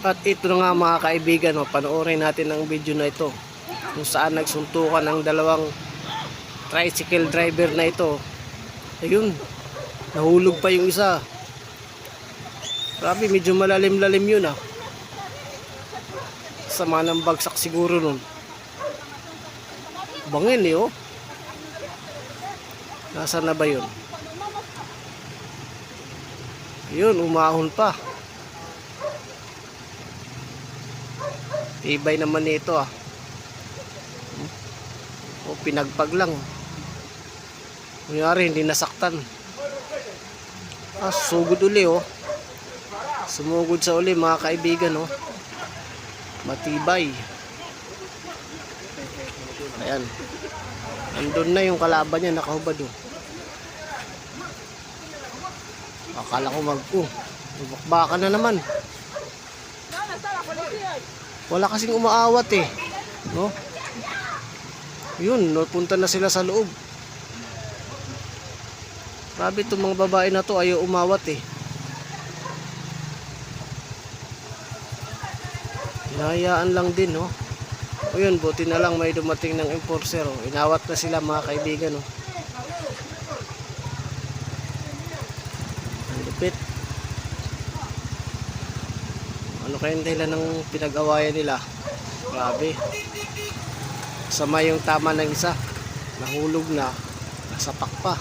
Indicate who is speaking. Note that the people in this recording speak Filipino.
Speaker 1: At ito na nga mga kaibigan, no, panoorin natin ang video na ito kung saan nagsuntukan ang dalawang tricycle driver na ito. Ayun, nahulog pa yung isa. Grabe, medyo malalim-lalim yun ah. Sama ng bagsak siguro nun. Bangin eh oh. Nasaan na ba yun? Yun, umahon pa. Tibay naman nito ah. O pinagpag lang. Kunyari hindi nasaktan. Sugod uli oh. Sumugod sa uli mga kaibigan oh. Matibay. Ayan. Andun na yung kalaban niya, nakahubad oh. Akala ko baka na naman. Wala kasing umaawat eh. No? Yun, napunta na sila sa loob. Grabe itong mga babae na to, ayaw umawat eh. Hinahayaan lang din, no? O yun, buti na lang may dumating ng enforcer, oh. Inawat na sila mga kaibigan, no? Ang lupit. Ano kayang dahilan ng pinag-awayan nila? Grabe. Sama yung tama ng isa. Nahulog na. Nasapak pa.